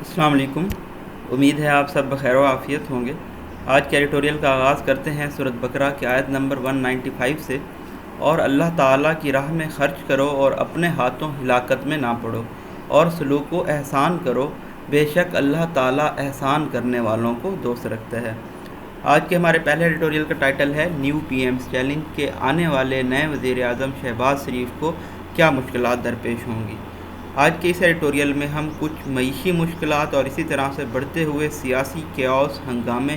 السلام علیکم۔ امید ہے آپ سب بخیر و عافیت ہوں گے۔ آج کے ایڈیٹوریل کا آغاز کرتے ہیں سورۃ بقرہ کی آیت نمبر 195 سے۔ اور اللہ تعالیٰ کی راہ میں خرچ کرو اور اپنے ہاتھوں ہلاکت میں نہ پڑو، اور سلوک و احسان کرو، بے شک اللہ تعالیٰ احسان کرنے والوں کو دوست رکھتا ہے۔ آج کے ہمارے پہلے ایڈیٹوریل کا ٹائٹل ہے نیو پی ایمز چیلنج، کہ آنے والے نئے وزیر اعظم شہباز شریف کو کیا مشکلات درپیش ہوں گی۔ آج کے اس ایڈیٹوریل میں ہم کچھ معیشی مشکلات اور اسی طرح سے بڑھتے ہوئے سیاسی کیاس، ہنگامے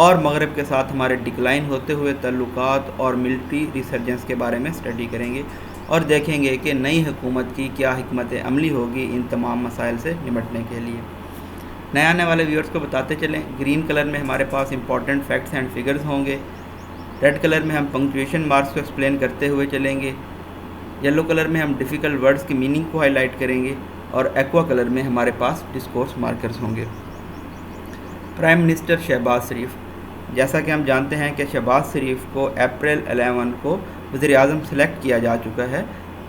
اور مغرب کے ساتھ ہمارے ڈکلائن ہوتے ہوئے تعلقات اور ملٹری ریسرجنس کے بارے میں اسٹڈی کریں گے، اور دیکھیں گے کہ نئی حکومت کی کیا حکمت عملی ہوگی ان تمام مسائل سے نمٹنے کے لیے۔ نئے آنے والے ویورز کو بتاتے چلیں، گرین کلر میں ہمارے پاس امپورٹنٹ فیکٹس اینڈ فگرز ہوں گے، ریڈ کلر میں ہم پنکچویشن مارکس کو ایکسپلین کرتے ہوئے چلیں گے، یلو کلر میں ہم ڈیفیکلٹ ورڈز کی میننگ کو ہائی لائٹ کریں گے، اور ایکوا کلر میں ہمارے پاس ڈسکورس مارکرز ہوں گے۔ پرائم منسٹر شہباز شریف، جیسا کہ ہم جانتے ہیں کہ شہباز شریف کو اپریل 11 کو وزیر اعظم سلیکٹ کیا جا چکا ہے۔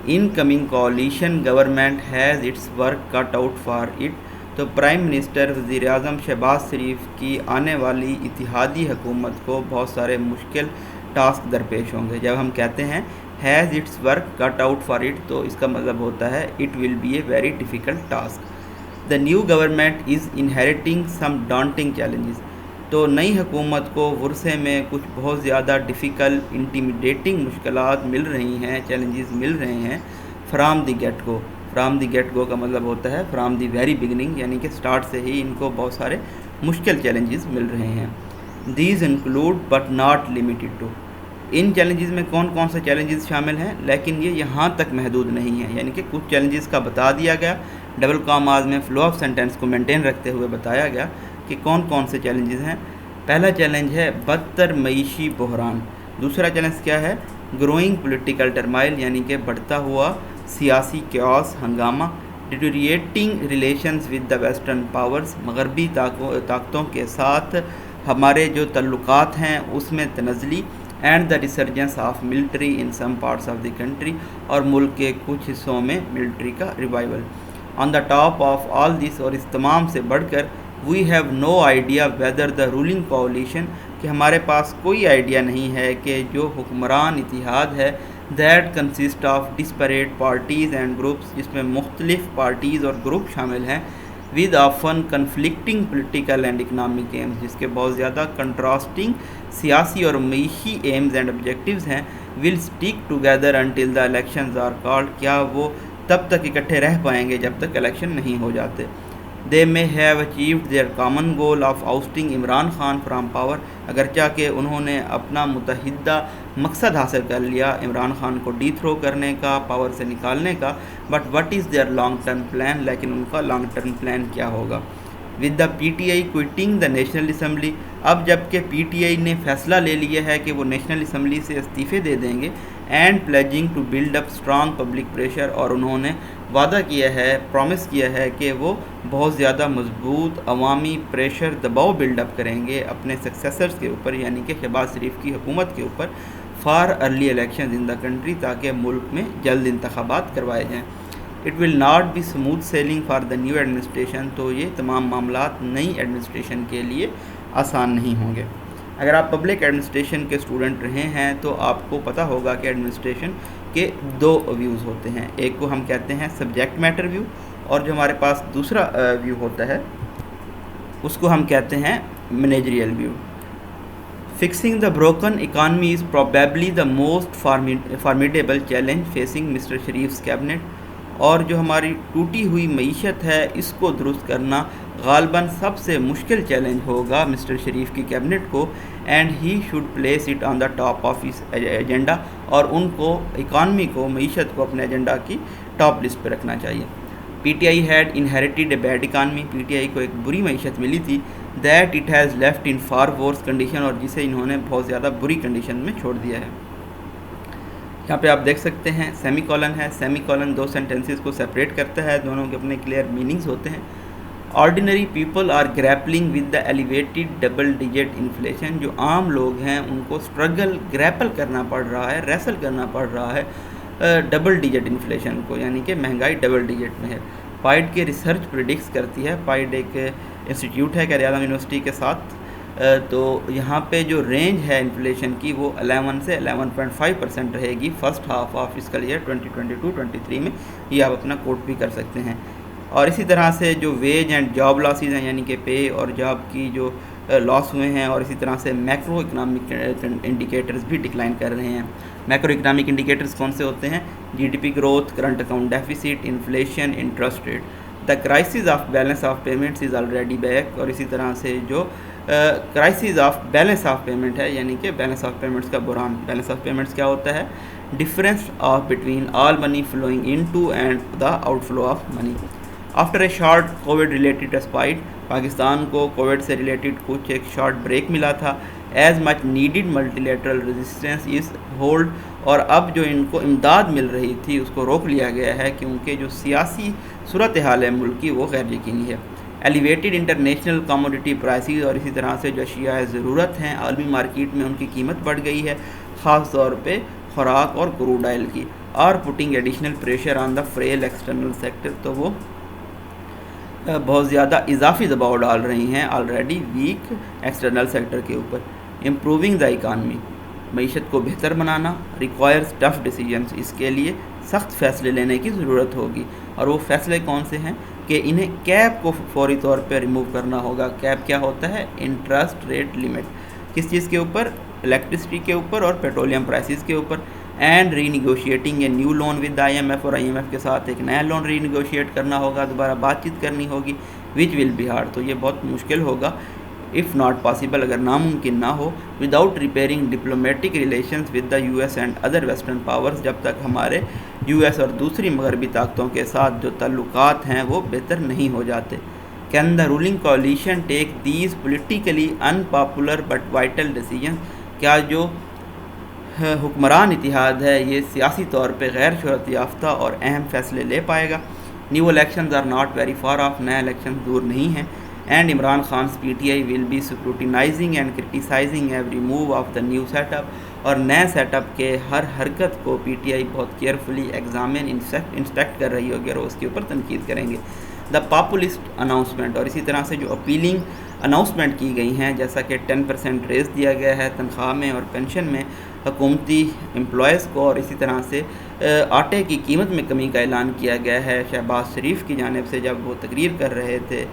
Incoming coalition government has its work cut out for it. تو پرائم منسٹر وزیر اعظم شہباز شریف کی آنے والی اتحادی حکومت کو بہت سارے مشکل ٹاسک درپیش ہوں گے۔ جب ہم کہتے ہیں has its work cut out for it, تو اس کا مطلب ہوتا ہے it will be a very difficult task. The new government is inheriting some daunting challenges. تو نئی حکومت کو ورثے میں کچھ بہت زیادہ ڈیفیکلٹ انٹیمیڈیٹنگ مشکلات مل رہی ہیں، چیلنجز مل رہے ہیں from the get go. From the get go کا مطلب ہوتا ہے فرام دی ویری بگننگ، یعنی کہ سٹارٹ سے ہی ان کو بہت سارے مشکل چیلنجز مل رہے ہیں۔ These include but not limited to. ان چیلنجز میں کون کون سے چیلنجز شامل ہیں، لیکن یہ یہاں تک محدود نہیں ہیں، یعنی کہ کچھ چیلنجز کا بتا دیا گیا، ڈبل کاماز میں فلو آف سینٹینس کو مینٹین رکھتے ہوئے بتایا گیا کہ کون کون سے چیلنجز ہیں۔ پہلا چیلنج ہے بدتر معیشی بحران۔ دوسرا چیلنج کیا ہے؟ گروئنگ پولیٹیکل ٹرمائل، یعنی کہ بڑھتا ہوا سیاسی کیوس، ہنگامہ۔ ڈیٹوریٹنگ relations with the western powers, مغربی طاقتوں کے ساتھ ہمارے جو تعلقات ہیں اس میں تنزلی۔ And the resurgence of military in some parts of the country, اور ملک کے کچھ حصوں میں ملٹری کا revival. On the top of all this, اور اس تمام سے بڑھ کر، we have no idea whether the ruling coalition, کہ ہمارے پاس کوئی آئیڈیا نہیں ہے کہ جو حکمران اتحاد ہے that consist of disparate parties and groups, جس میں مختلف پارٹیز اور گروپ شامل ہیں، with often conflicting political and economic aims, جس کے بہت زیادہ کنٹراسٹنگ سیاسی اور معیشی ایمز اینڈ آبجیکٹیوز ہیں، will stick together until the elections are called, کیا وہ تب تک اکٹھے رہ پائیں گے جب تک الیکشن نہیں ہو جاتے۔ دے may have achieved their common goal of ousting Imran Khan from power, اگرچہ کہ انہوں نے اپنا متحدہ مقصد حاصل کر لیا عمران خان کو ڈی تھرو کرنے کا، پاور سے نکالنے کا، but what is there long term plan, لیکن ان کا لانگ ٹرم پلان کیا ہوگا۔ With the P T I quitting the national assembly, اب جب کہ پی ٹی آئی نے فیصلہ لے لیا ہے کہ وہ نیشنل اسمبلی سے استعفے دے دیں گے، and pledging to build up strong public pressure, اور انہوں نے وعدہ کیا ہے، پرومس کیا ہے کہ وہ بہت زیادہ مضبوط عوامی پریشر، دباؤ بلڈ اپ کریں گے اپنے سکسیسرز کے اوپر، یعنی کہ شہباز شریف کی حکومت کے اوپر، for early elections in the country, تاکہ ملک میں جلد انتخابات کروائے جائیں۔ It will not be smooth sailing for the new administration, تو یہ تمام معاملات نئی ایڈمنسٹریشن کے لیے آسان نہیں ہوں گے۔ اگر آپ پبلک ایڈمنسٹریشن کے اسٹوڈنٹ رہے ہیں تو آپ کو پتہ ہوگا کہ ایڈمنسٹریشن کے دو ویوز ہوتے ہیں، ایک کو ہم کہتے ہیں سبجیکٹ میٹر ویو، اور جو ہمارے پاس دوسرا ویو ہوتا ہے اس کو ہم کہتے ہیں managerial view. Fixing the broken economy is probably the most formidable challenge facing mister Sharif's cabinet, اور جو ہماری ٹوٹی ہوئی معیشت ہے اس کو درست کرنا غالباً سب سے مشکل چیلنج ہوگا مسٹر شریف کی کیبنٹ کو، and he should place it on the top of his agenda, اور ان کو اکانمی کو، معیشت کو اپنے ایجنڈا کی ٹاپ لسٹ پہ رکھنا چاہیے۔ P T I had inherited a bad economy, P T I کو ایک بری معیشت ملی تھی، that it has left in far worse condition, اور جسے انہوں نے بہت زیادہ بری کنڈیشن میں چھوڑ دیا ہے۔ یہاں پہ آپ دیکھ سکتے ہیں سیمی کولن ہے، سیمی کولن دو سینٹینسز کو سیپریٹ کرتا ہے، دونوں کے اپنے کلیئر میننگز ہوتے ہیں۔ Ordinary people are grappling with the elevated double digit inflation, جو عام لوگ ہیں ان کو اسٹرگل، گریپل کرنا پڑ رہا ہے، ریسل کرنا پڑ رہا ہے ڈبل ڈیجٹ انفلیشن کو، یعنی کہ مہنگائی ڈبل ڈیجٹ میں ہے۔ پائڈ کے ریسرچ پریڈکس کرتی ہے. پائڈ ایک انسٹیٹیوٹ ہے قائد اعظم یونیورسٹی کے ساتھ. تو یہاں پہ جو رینج ہے انفلیشن کی وہ 11 سے 11.5% رہے گی first half of fiscal year 2022-23 میں. یہ آپ اپنا کوٹ بھی کر سکتے ہیں. اور اسی طرح سے جو ویج اینڈ جاب لاسز ہیں یعنی کہ پے اور جاب کی جو لاس ہوئے ہیں, اور اسی طرح سے میکرو اکنامک انڈیکیٹرز بھی ڈکلائن کر رہے ہیں. میکرو اکنامک انڈیکیٹرز کون سے ہوتے ہیں؟ G D P growth, current account deficit, inflation, interest rate. The crisis of balance of payments is already back. اور اسی طرح سے جو crisis of balance of payment ہے یعنی کہ بیلنس آف پیمنٹس کا بحران. بیلنس آف پیمنٹس کیا ہوتا ہے؟ Difference of between all money flowing into and the outflow of money. After a short covid related respite, Pakistan کو covid سے ریلیٹڈ کچھ ایک شارٹ بریک ملا تھا. As much needed multilateral resistance is hold. اور اب جو ان کو امداد مل رہی تھی اس کو روک لیا گیا ہے کیونکہ جو سیاسی صورتحال ہے ملک کی وہ غیر یقینی ہے. ایلیویٹڈ انٹرنیشنل کموڈیٹی پرائسز, اور اسی طرح سے جو اشیاء ضرورت ہیں عالمی مارکیٹ میں ان کی قیمت بڑھ گئی ہے, خاص طور پہ خوراک اور کروڈ آئل کی. اور putting additional pressure on the فریل external sector, تو وہ بہت زیادہ اضافی دباؤ ڈال رہی ہیں آلریڈی ویک ایکسٹرنل سیکٹر کے اوپر. امپروونگ دا اکانومی, معیشت کو بہتر بنانا ریکوائرز ٹف ڈیسیجنس. اس کے لیے سخت فیصلے لینے کی ضرورت ہوگی. اور وہ فیصلے کون سے ہیں کہ انہیں کیپ کو فوری طور پہ ریموو کرنا ہوگا. کیپ کیا ہوتا ہے؟ Interest rate limit. کس چیز کے اوپر؟ الیکٹرسٹی کے اوپر اور پیٹرولیم پرائسز کے اوپر. And renegotiating a new loan with I M F, اور آئی ایم ایف کے ساتھ ایک نیا لون ری نیگوشیٹ کرنا ہوگا, دوبارہ بات چیت کرنی ہوگی. وچ ول بی ہارڈ, تو یہ بہت مشکل ہوگا اف ناٹ پاسبل, اگر ناممکن نہ ہو. Without repairing diplomatic relations with the U S and other western powers, جب تک ہمارے یو ایس اور دوسری مغربی طاقتوں کے ساتھ جو تعلقات ہیں وہ بہتر نہیں ہو جاتے. Can the ruling coalition take these politically in popular but vital decision, کیا جو حکمران اتحاد ہے یہ سیاسی طور پہ غیر شہرت یافتہ اور اہم فیصلے لے پائے گا؟ New elections are not very far off, نئے الیکشن دور نہیں ہیں. And Imran Khan's PTI will be scrutinising and criticising every move of the new set up, اور نئے سیٹ اپ کے ہر حرکت کو PTI بہت کیئرفلی ایگزامن انسپیکٹ کر رہی ہوگی اور اس کے اوپر تنقید کریں گے. دا پاپولسٹ اناؤنسمنٹ, اور اسی طرح سے جو اپیلنگ اناؤنسمنٹ کی گئی ہیں جیسا کہ 10% ریز دیا گیا ہے تنخواہ میں اور پینشن میں حکومتی امپلائیز کو, اور اسی طرح سے آٹے کی قیمت میں کمی کا اعلان کیا گیا ہے شہباز شریف کی جانب سے جب وہ تقریر کر رہے تھے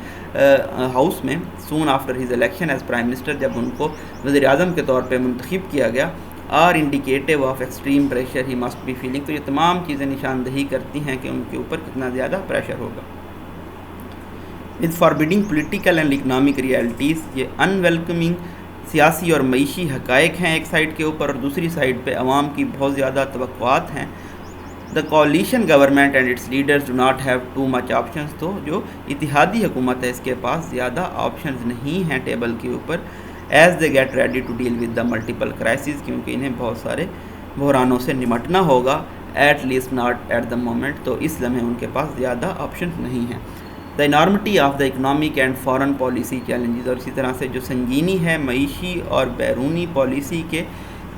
ہاؤس میں soon after his election as prime minister, جب ان کو وزیر اعظم کے طور پہ منتخب کیا گیا. Are indicative of extreme pressure he must be feeling, تو یہ تمام چیزیں نشاندہی کرتی ہیں کہ ان کے اوپر کتنا زیادہ پریشر ہوگا. With forbidding political and economic realities, یہ ان ویلکمنگ سیاسی اور معیشی حقائق ہیں ایک سائڈ کے اوپر, اور دوسری سائڈ پہ عوام کی بہت زیادہ توقعات ہیں. The coalition government and its leaders do not have too much options, تو جو اتحادی حکومت ہے اس کے پاس زیادہ آپشنز نہیں ہیں ٹیبل کے اوپر. As they get ready to deal with the multiple crises, کیونکہ انہیں بہت سارے بحرانوں سے نمٹنا ہوگا. At least not at the moment, تو اس لمحے ان کے پاس زیادہ آپشنز نہیں ہیں. The enormity of the economic and foreign policy challenges, اور اسی طرح سے جو سنگینی ہے معیشی اور بیرونی پالیسی کے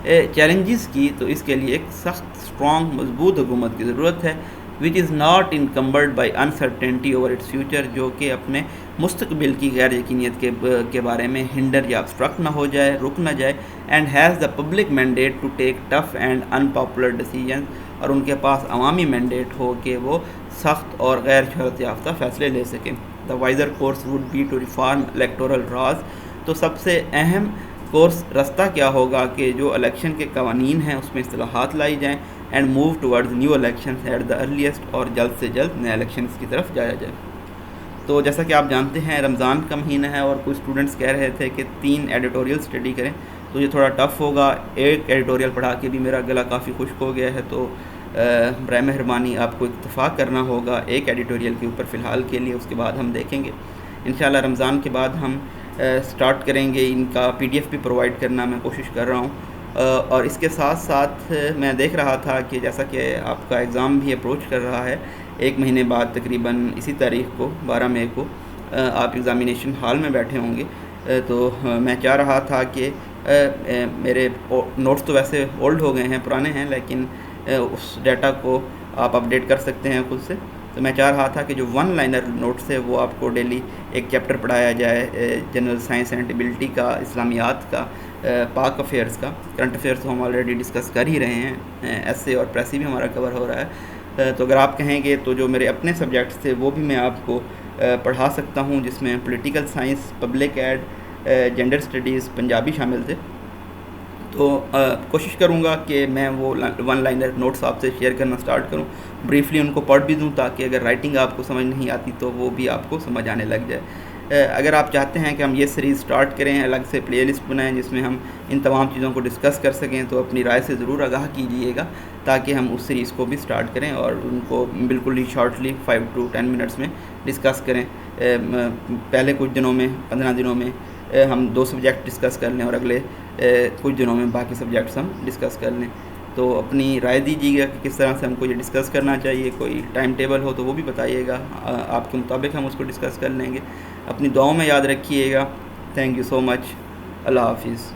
چیلنجز کی, تو اس کے لیے ایک سخت اسٹرانگ مضبوط حکومت کی ضرورت ہے. Which is not encumbered by uncertainty over its future, جو کہ اپنے مستقبل کی غیر یقینیت کے بارے میں ہنڈر یا ابسٹرکٹ نہ ہو جائے, رک نہ جائے. And has the public mandate to take tough and unpopular decisions, اور ان کے پاس عوامی مینڈیٹ ہو کہ وہ سخت اور غیر شہرت یافتہ فیصلے لے سکیں. The wiser course would be to reform electoral rules, تو سب سے اہم کورس رستہ کیا ہوگا کہ جو الیکشن کے قوانین ہیں اس میں اصلاحات لائی جائیں. And move towards new elections at the earliest, اور جلد سے جلد نئے الیکشنز کی طرف جایا جائے. تو جیسا کہ آپ جانتے ہیں رمضان کا مہینہ ہے, اور کچھ اسٹوڈنٹس کہہ رہے تھے کہ 3 ایڈیٹوریل اسٹڈی کریں, تو یہ تھوڑا ٹف ہوگا. ایک ایڈیٹوریل پڑھا کے بھی میرا گلا کافی خشک ہو گیا ہے, تو برائے مہربانی آپ کو اتفاق کرنا ہوگا ایک ایڈیٹوریل کے اوپر فی الحال کے لیے. اس کے بعد ہم دیکھیں گے انشاءاللہ رمضان کے بعد ہم سٹارٹ کریں گے. ان کا PDF بھی پرووائڈ کرنا میں کوشش کر رہا ہوں. اور اس کے ساتھ ساتھ میں دیکھ رہا تھا کہ جیسا کہ آپ کا ایگزام بھی اپروچ کر رہا ہے, 1 مہینے بعد تقریباً اسی تاریخ کو 12 مئی کو آپ ایگزامینیشن ہال میں بیٹھے ہوں گے. تو میں چاہ رہا تھا کہ میرے نوٹس تو ویسے اولڈ ہو گئے ہیں, پرانے ہیں, لیکن اس ڈیٹا کو آپ اپڈیٹ کر سکتے ہیں خود سے. تو میں چاہ رہا تھا کہ جو 1 لائنر نوٹس ہے وہ آپ کو ڈیلی ایک چیپٹر پڑھایا جائے، جنرل سائنس اینڈ ایبلٹی کا، اسلامیات کا، پاک افیئرس کا۔ کرنٹ افیئرس تو ہم آلریڈی ڈسکس کر ہی رہے ہیں، ایسے اور پریسی بھی ہمارا کور ہو رہا ہے۔ تو اگر آپ کہیں گے تو جو میرے اپنے سبجیکٹس تھے وہ بھی میں آپ کو پڑھا سکتا ہوں، جس میں political science, public ad, gender studies, Punjabi شامل تھے۔ تو کوشش کروں گا کہ میں وہ 1 لائنر نوٹس آپ سے شیئر کرنا سٹارٹ کروں، بریفلی ان کو پڑھ بھی دوں، تاکہ اگر رائٹنگ آپ کو سمجھ نہیں آتی تو وہ بھی آپ کو سمجھ آنے لگ جائے۔ اگر آپ چاہتے ہیں کہ ہم یہ سیریز سٹارٹ کریں، الگ سے پلے لسٹ بنائیں جس میں ہم ان تمام چیزوں کو ڈسکس کر سکیں، تو اپنی رائے سے ضرور آگاہ کیجیے گا، تاکہ ہم اس سیریز کو بھی سٹارٹ کریں اور ان کو بالکل ہی شارٹلی 5 to 10 منٹس میں ڈسکس کریں۔ پہلے کچھ دنوں میں، 15 دنوں میں ہم 2 سبجیکٹ ڈسکس کر لیں، اور اگلے کچھ دنوں میں باقی سبجیکٹس ہم ڈسکس کر لیں۔ تو اپنی رائے دیجیے گا کہ کس طرح سے ہم کو یہ ڈسکس کرنا چاہیے، کوئی ٹائم ٹیبل ہو تو وہ بھی بتائیے گا، آپ کے مطابق ہم اس کو ڈسکس کر لیں گے۔ اپنی دعاؤں میں یاد رکھیے گا۔ تھینک یو سو مچ۔ اللہ حافظ۔